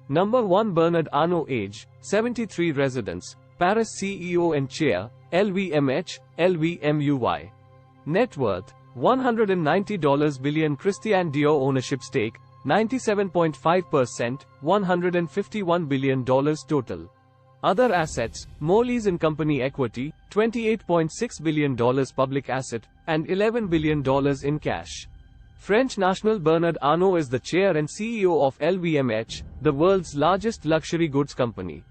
Number 1 Bernard Arnault age, 73 residence, Paris CEO and chair, LVMH, LVMUY. Net worth, $190 billion. Christian Dior ownership stake, 97.5%, $151 billion total. Other assets, Molly's in company equity, $28.6 billion public asset, and $11 billion in cash. French national Bernard Arnault is the chair and CEO of LVMH, the world's largest luxury goods company.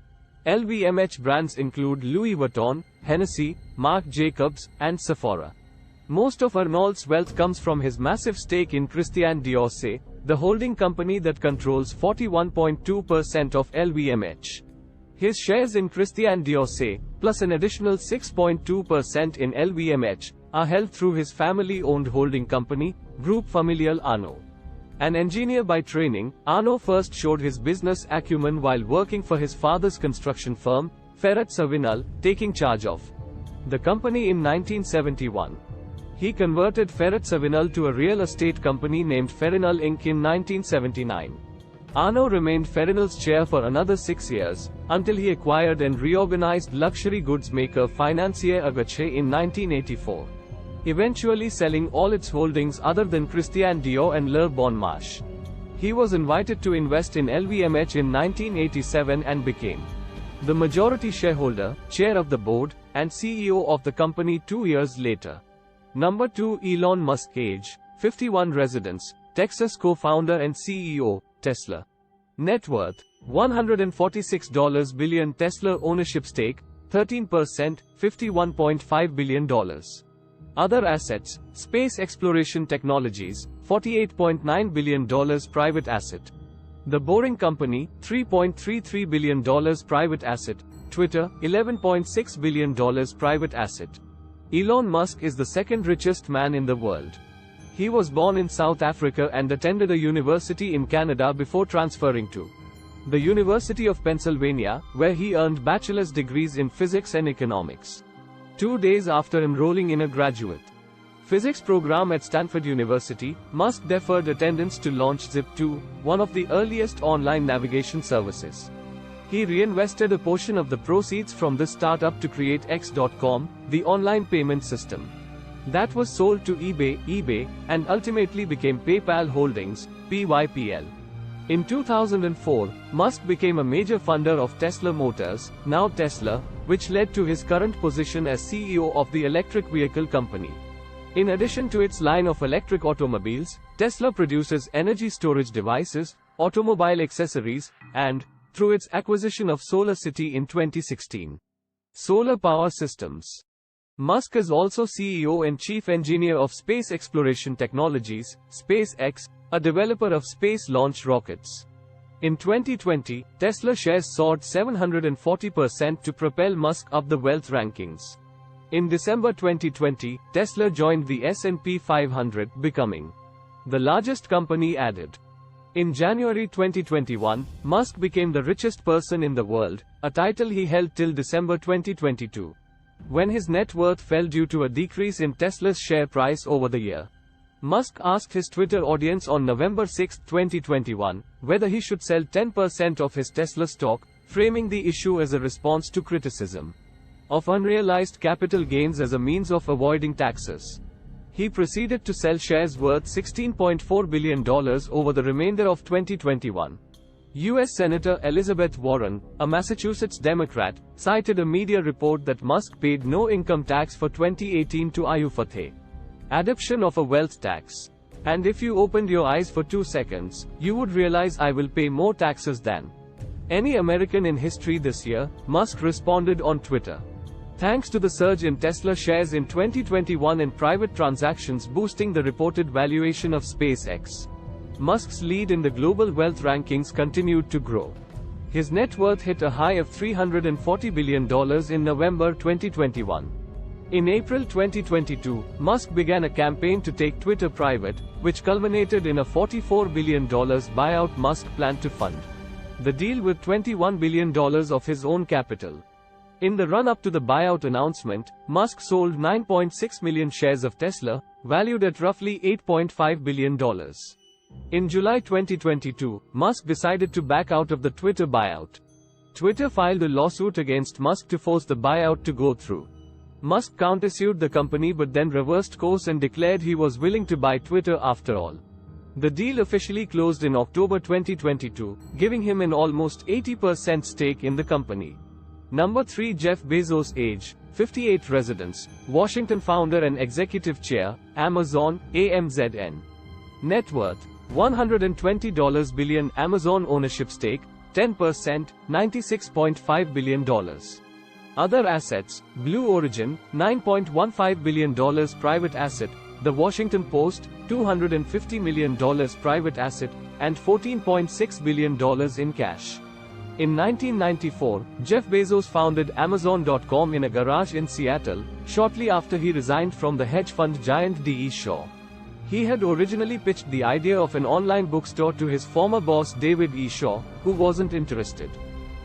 LVMH brands include Louis Vuitton, Hennessy, Marc Jacobs, and Sephora. Most of Arnault's wealth comes from his massive stake in Christian Dior, the holding company that controls 41.2% of LVMH. His shares in Christian Dior, plus an additional 6.2% in LVMH, are held through his family-owned holding company, Groupe Familial Arnault. An engineer by training, Arnault first showed his business acumen while working for his father's construction firm, Ferret Savinal, taking charge of the company in 1971. He converted Ferret Savinal to a real estate company named Ferinal Inc. in 1979. Arnault remained Ferinal's chair for another 6 years, until he acquired and reorganized luxury goods maker Financier Agache in 1984. Eventually selling all its holdings other than Christian Dior and Le Bon Marché. He was invited to invest in LVMH in 1987 and became the majority shareholder, chair of the board, and CEO of the company 2 years later. Number 2 Elon Musk age, 51 residence, Texas co-founder and CEO, Tesla. Net worth, $146 billion. Tesla ownership stake, 13%, $51.5 billion. Other assets, space exploration technologies, $48.9 billion private asset. The Boring Company, $3.33 billion private asset. Twitter, $11.6 billion private asset. Elon Musk is the second richest man in the world. He was born in South Africa and attended a university in Canada before transferring to the University of Pennsylvania, where he earned bachelor's degrees in physics and economics. 2 days after enrolling in a graduate physics program at Stanford University, Musk deferred attendance to launch Zip2, one of the earliest online navigation services. He reinvested a portion of the proceeds from this startup to create X.com, the online payment system that was sold to eBay, and ultimately became PayPal Holdings, PYPL. In 2004, Musk became a major funder of Tesla Motors, now Tesla, which led to his current position as CEO of the electric vehicle company. In addition to its line of electric automobiles, Tesla produces energy storage devices, automobile accessories, and, through its acquisition of SolarCity in 2016, solar power systems. Musk is also CEO and chief engineer of Space Exploration Technologies, SpaceX, a developer of space-launched rockets. In 2020, Tesla shares soared 740% to propel Musk up the wealth rankings. In December 2020, Tesla joined the S&P 500, becoming the largest company added. In January 2021, Musk became the richest person in the world, a title he held till December 2022, when his net worth fell due to a decrease in Tesla's share price over the year. Musk asked his Twitter audience on November 6, 2021, whether he should sell 10% of his Tesla stock, framing the issue as a response to criticism of unrealized capital gains as a means of avoiding taxes. He proceeded to sell shares worth $16.4 billion over the remainder of 2021. U.S. Senator Elizabeth Warren, a Massachusetts Democrat, cited a media report that Musk paid no income tax for 2018 to Ayufathe. Adoption of a wealth tax. And if you opened your eyes for 2 seconds, you would realize I will pay more taxes than any American in history this year, Musk responded on Twitter. Thanks to the surge in Tesla shares in 2021 and private transactions boosting the reported valuation of SpaceX, Musk's lead in the global wealth rankings continued to grow. His net worth hit a high of $340 billion in November 2021. In April 2022, Musk began a campaign to take Twitter private, which culminated in a $44 billion buyout. Musk planned to fund the deal with $21 billion of his own capital. In the run-up to the buyout announcement, Musk sold 9.6 million shares of Tesla, valued at roughly $8.5 billion. In July 2022, Musk decided to back out of the Twitter buyout. Twitter filed a lawsuit against Musk to force the buyout to go through. Musk countersued the company but then reversed course and declared he was willing to buy Twitter after all. The deal officially closed in October 2022, giving him an almost 80% stake in the company. Number 3. Jeff Bezos. Age: 58. Residence: Washington. Founder and Executive Chair, Amazon, AMZN. Net worth: $120 billion. Amazon ownership stake: 10%, $96.5 billion. Other assets: Blue Origin, $9.15 billion private asset, The Washington Post, $250 million private asset, and $14.6 billion in cash. In 1994, Jeff Bezos founded Amazon.com in a garage in Seattle, shortly after he resigned from the hedge fund giant D.E. Shaw. He had originally pitched the idea of an online bookstore to his former boss David E. Shaw, who wasn't interested.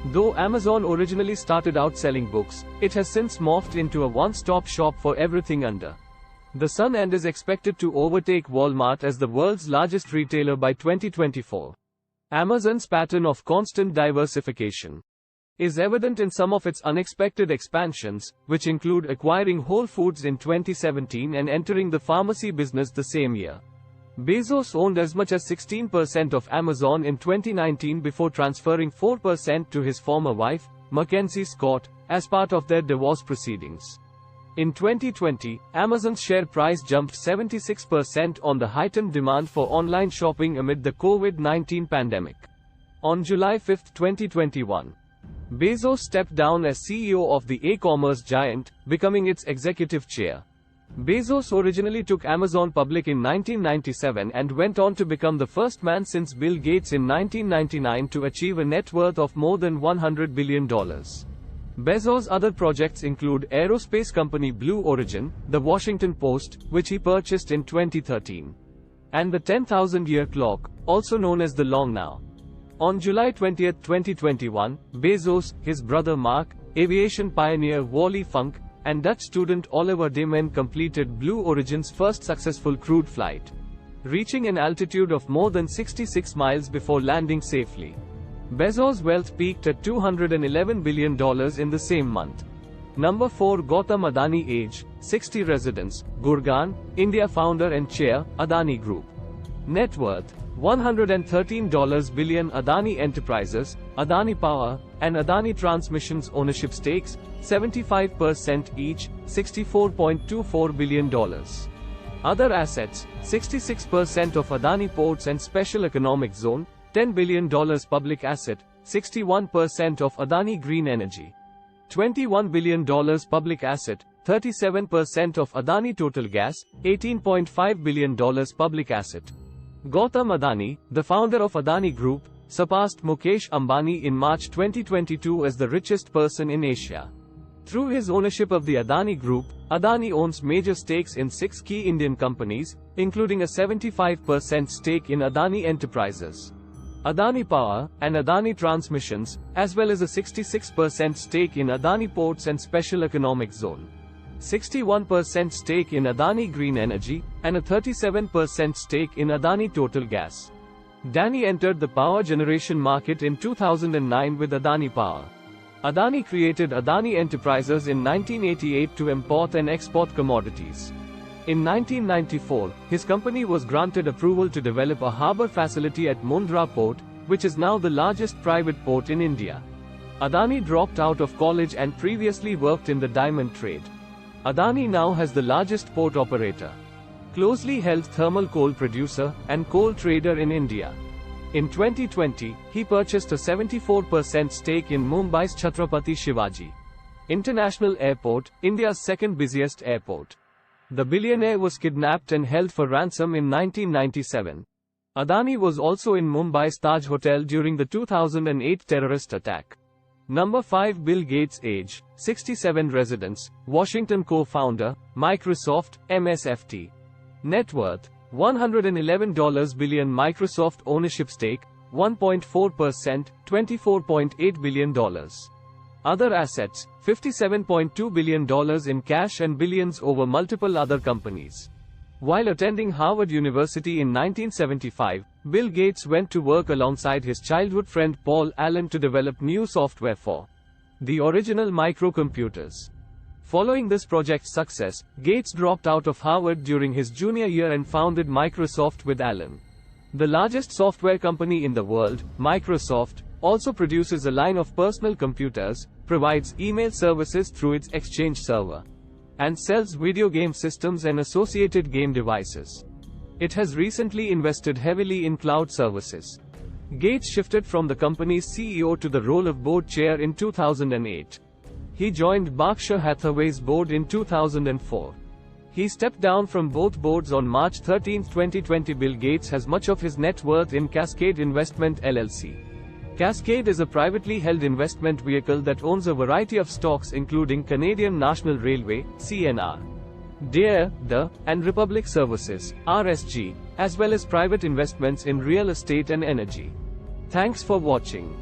Though Amazon originally started out selling books, it has since morphed into a one-stop shop for everything under the sun and is expected to overtake Walmart as the world's largest retailer by 2024. Amazon's pattern of constant diversification is evident in some of its unexpected expansions, which include acquiring Whole Foods in 2017 and entering the pharmacy business the same year. Bezos owned as much as 16% of Amazon in 2019 before transferring 4% to his former wife, Mackenzie Scott, as part of their divorce proceedings. In 2020, Amazon's share price jumped 76% on the heightened demand for online shopping amid the COVID-19 pandemic. On July 5, 2021, Bezos stepped down as CEO of the e-commerce giant, becoming its executive chair. Bezos originally took Amazon public in 1997 and went on to become the first man since Bill Gates in 1999 to achieve a net worth of more than $100 billion. Bezos' other projects include aerospace company Blue Origin, The Washington Post, which he purchased in 2013, and the 10,000-year clock, also known as the Long Now. On July 20, 2021, Bezos, his brother Mark, aviation pioneer Wally Funk, and Dutch student Oliver de Men completed Blue Origin's first successful crewed flight, reaching an altitude of more than 66 miles before landing safely. Bezos' wealth peaked at $211 billion in the same month. Number 4. Gautam Adani. Age: 60. Residence: Gurgaon, India. Founder and Chair, Adani Group. Net worth: $113 billion. Adani Enterprises, Adani Power, and Adani Transmission's ownership stakes, 75% each, $64.24 billion. Other assets: 66% of Adani Ports and Special Economic Zone, $10 billion public asset, 61% of Adani Green Energy, $21 billion public asset, 37% of Adani Total Gas, $18.5 billion public asset. Gautam Adani, the founder of Adani Group, surpassed Mukesh Ambani in March 2022 as the richest person in Asia. Through his ownership of the Adani Group, Adani owns major stakes in 6 key Indian companies, including a 75% stake in Adani Enterprises, Adani Power, and Adani Transmissions, as well as a 66% stake in Adani Ports and Special Economic Zone, 61% stake in Adani Green Energy, and a 37% stake in Adani Total Gas. Adani entered the power generation market in 2009 with Adani Power. Adani created Adani Enterprises in 1988 to import and export commodities. In 1994, his company was granted approval to develop a harbour facility at Mundra Port, which is now the largest private port in India. Adani dropped out of college and previously worked in the diamond trade. Adani now has the largest port operator, closely held thermal coal producer, and coal trader in India. In 2020, he purchased a 74% stake in Mumbai's Chhatrapati Shivaji International Airport, India's second busiest airport. The billionaire was kidnapped and held for ransom in 1997. Adani was also in Mumbai's Taj Hotel during the 2008 terrorist attack. Number 5. Bill Gates. Age: 67. Residence: Washington. Co-founder, Microsoft, MSFT. Net worth: $111 billion. Microsoft ownership stake, 1.4%, $24.8 billion. Other assets: $57.2 billion in cash and billions over multiple other companies. While attending Harvard University in 1975, Bill Gates went to work alongside his childhood friend Paul Allen to develop new software for the original microcomputers. Following this project's success, Gates dropped out of Harvard during his junior year and founded Microsoft with Allen. The largest software company in the world, Microsoft, also produces a line of personal computers, provides email services through its Exchange server, and sells video game systems and associated game devices. It has recently invested heavily in cloud services. Gates shifted from the company's CEO to the role of board chair in 2008. He joined Berkshire Hathaway's board in 2004. He stepped down from both boards on March 13, 2020. Bill Gates has much of his net worth in Cascade Investment LLC. Cascade is a privately held investment vehicle that owns a variety of stocks including Canadian National Railway, CNR, DARE, and Republic Services, RSG, as well as private investments in real estate and energy. Thanks for watching.